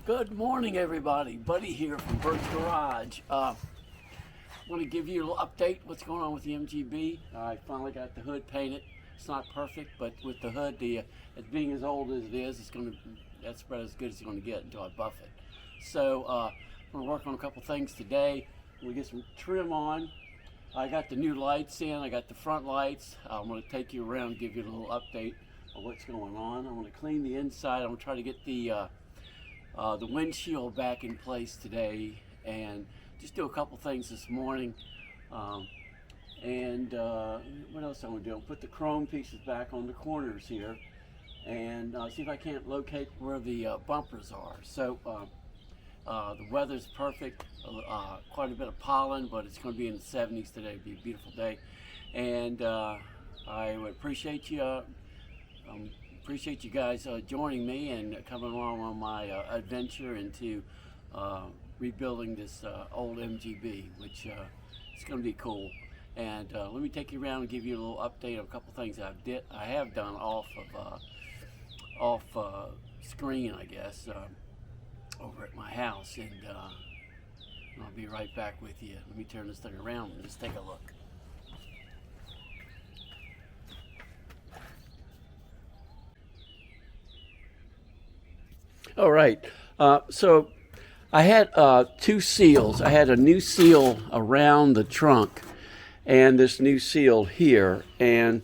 Good morning, everybody. Buddy here from Bert's Garage. I want to give you a little update what's going on with the MGB. I finally got the hood painted. It's not perfect, but with the hood, it being as old as it is, that's about as good as it's going to get until I buff it. So I'm going to work on a couple things today. We'll get some trim on. I got the new lights in. I got the front lights. I'm going to take you around and give you a little update of what's going on. I'm going to clean the inside. I'm going to try to get the windshield back in place today and just do a couple things this morning. What else I'm going to do? I'll put the chrome pieces back on the corners here and see if I can't locate where the bumpers are. So the weather's perfect, quite a bit of pollen, but it's going to be in the 70s today. It'll be a beautiful day, and I would appreciate you guys joining me and coming along on my adventure into rebuilding this old MGB, which it's going to be cool. And let me take you around and give you a little update of a couple things I have done off screen, I guess, over at my house, and I'll be right back with you. Let me turn this thing around and just take a look. All right, so I had two seals. I had a new seal around the trunk and this new seal here, and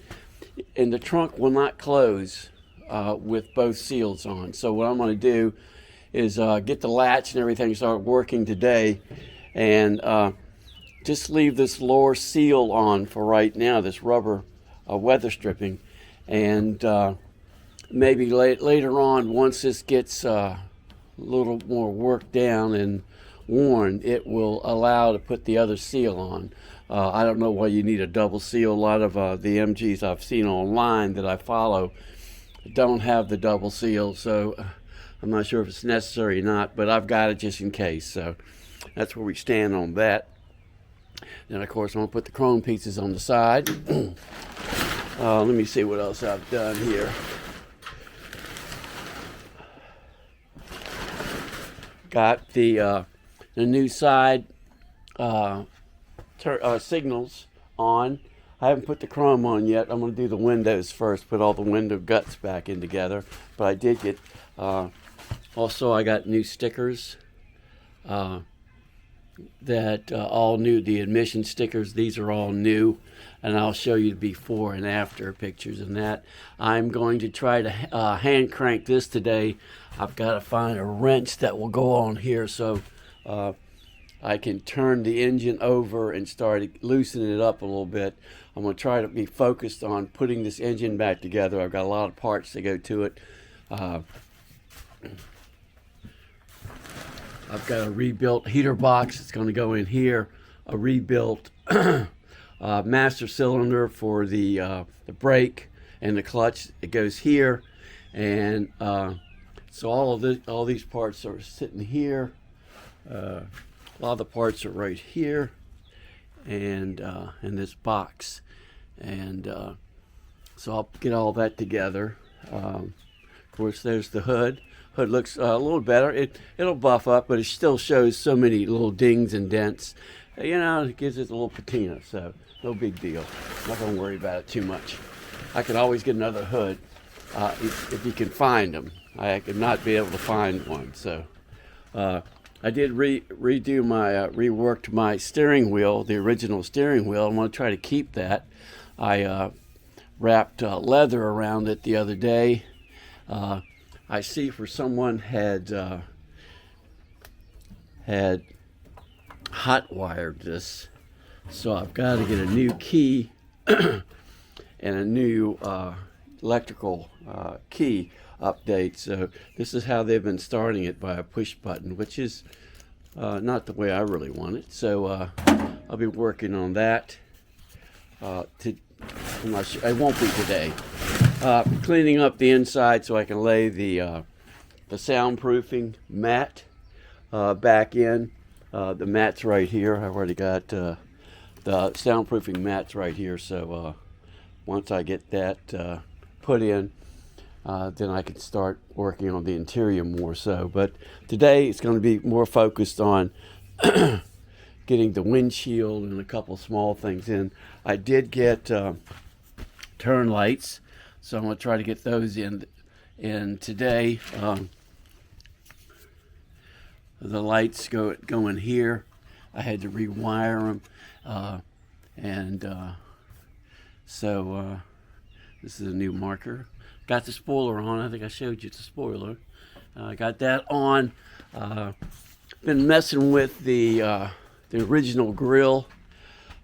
the trunk will not close with both seals on. So what I'm going to do is get the latch and everything start working today, and just leave this lower seal on for right now, this rubber weather stripping, and maybe later on, once this gets a little more worked down and worn, it will allow to put the other seal on. I don't know why you need a double seal. A lot of the MGs I've seen online that I follow don't have the double seal, so I'm not sure if it's necessary or not, but I've got it just in case. So that's where we stand on that. Then, of course, I'm going to put the chrome pieces on the side. Let me see what else I've done here. Got the new side signals on. I haven't put the chrome on yet. I'm going to do the windows first, put all the window guts back in together. But I did get, also I got new stickers that all new, the admission stickers. These are all new, and I'll show you the before and after pictures and that. I'm going to try to hand crank this today. I've got to find a wrench that will go on here so I can turn the engine over and start loosening it up a little bit. I'm going to try to be focused on putting this engine back together. I've got a lot of parts to go to it. I've got a rebuilt heater box. It's going to go in here. A rebuilt master cylinder for the brake and the clutch. It goes here, and so all these parts are sitting here. A lot of the parts are right here, and in this box, and so I'll get all that together. Of course, there's the hood. Hood looks a little better. It'll buff up, but it still shows so many little dings and dents. You know, it gives it a little patina, so no big deal. Not gonna worry about it too much. I can always get another hood if you can find them. I could not be able to find one, so I did reworked my steering wheel, the original steering wheel. I'm going to try to keep that. I wrapped leather around it the other day. I see for someone had hot wired this, so I've got to get a new key and a new electrical key update. So this is how they've been starting it, by a push button, which is not the way I really want it. So I'll be working on that. I'm not sure, it won't be today. Cleaning up the inside so I can lay the soundproofing mat back in. The mat's right here. I've already got the soundproofing mats right here. So once I get that put in, then I can start working on the interior more so. But today it's going to be more focused on getting the windshield and a couple small things in. I did get turn lights, so I'm going to try to get those in today. The lights go in here. I had to rewire them, so this is a new marker. Got the spoiler on. I think I showed you the spoiler. Got that on. Been messing with the original grill.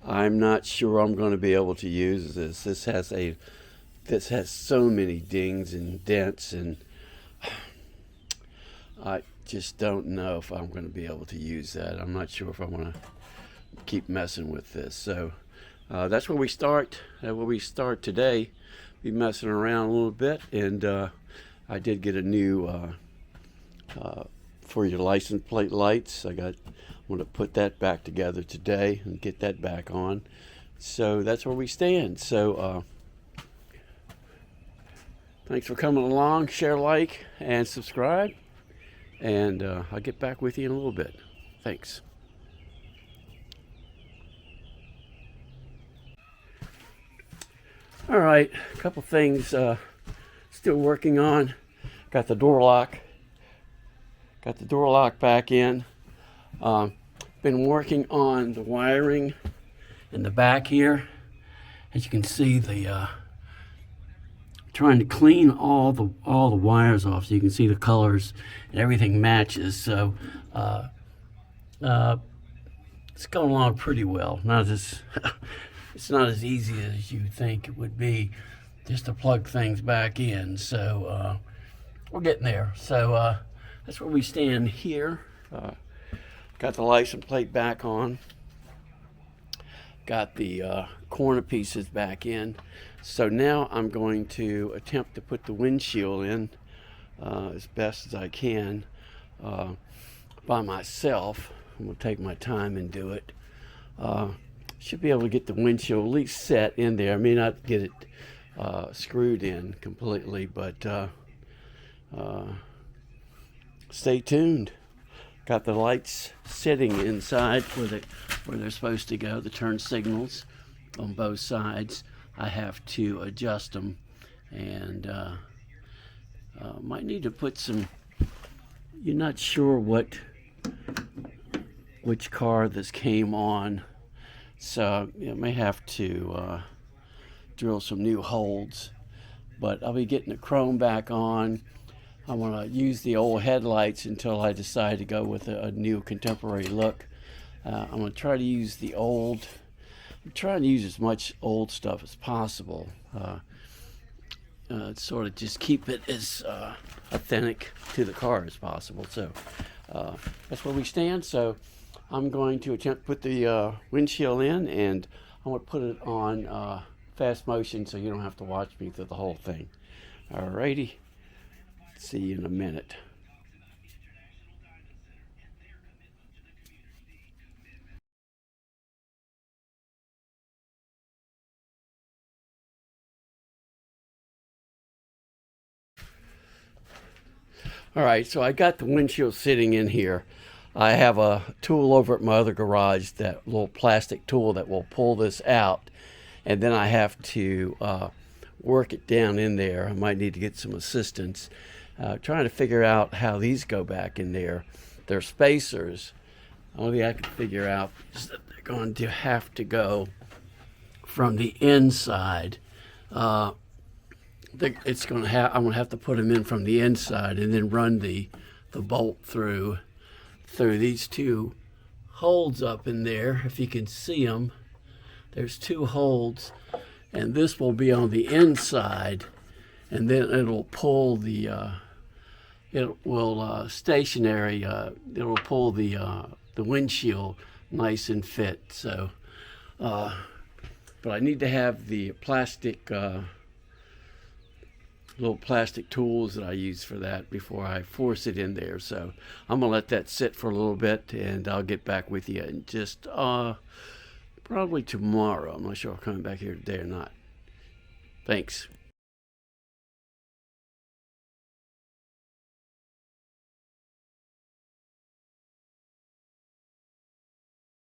I'm not sure I'm going to be able to use this. This has so many dings and dents, and I just don't know if I'm going to be able to use that. I'm not sure if I want to keep messing with this. So that's where we start. Where we start today. Be messing around a little bit, and I did get a new for your license plate lights. I'm going to put that back together today and get that back on. So that's where we stand. So thanks for coming along. Share, like, and subscribe, and I'll get back with you in a little bit. Thanks. All right, a couple things still working on. Got the door lock back in. Been working on the wiring in the back here. As you can see, trying to clean all the wires off so you can see the colors and everything matches. So it's going along pretty well. It's not as easy as you think it would be just to plug things back in. So we're getting there. So that's where we stand here. Got the license plate back on. Got the corner pieces back in. So now I'm going to attempt to put the windshield in as best as I can by myself. I'm going to take my time and do it. Should be able to get the windshield at least set in there. I may not get it screwed in completely, but stay tuned. Got the lights sitting inside where they're supposed to go, the turn signals on both sides. I have to adjust them, and might need to put some, you're not sure which car this came on. So I may have to drill some new holes, but I'll be getting the chrome back on. I'm going to use the old headlights until I decide to go with a new contemporary look. I'm going to try to use I'm trying to use as much old stuff as possible. Sort of just keep it as authentic to the car as possible. So that's where we stand. So I'm going to attempt to put the windshield in, and I'm going to put it on fast motion so you don't have to watch me through the whole thing. Alrighty, see you in a minute. All right, so I got the windshield sitting in here. I have a tool over at my other garage, that little plastic tool that will pull this out, and then I have to work it down in there. I might need to get some assistance trying to figure out how these go back in there. They're spacers. Only I can figure out is that they're going to have to go from the inside. I'm going to have to put them in from the inside and then run the bolt through these two holes up in there. If you can see them, there's two holes, and this will be on the inside, and then it'll pull the it will pull the windshield nice and fit. So but I need to have the plastic little plastic tools that I use for that before I force it in there. So I'm gonna let that sit for a little bit, and I'll get back with you in just probably tomorrow. I'm not sure if I'm coming back here today or not. Thanks.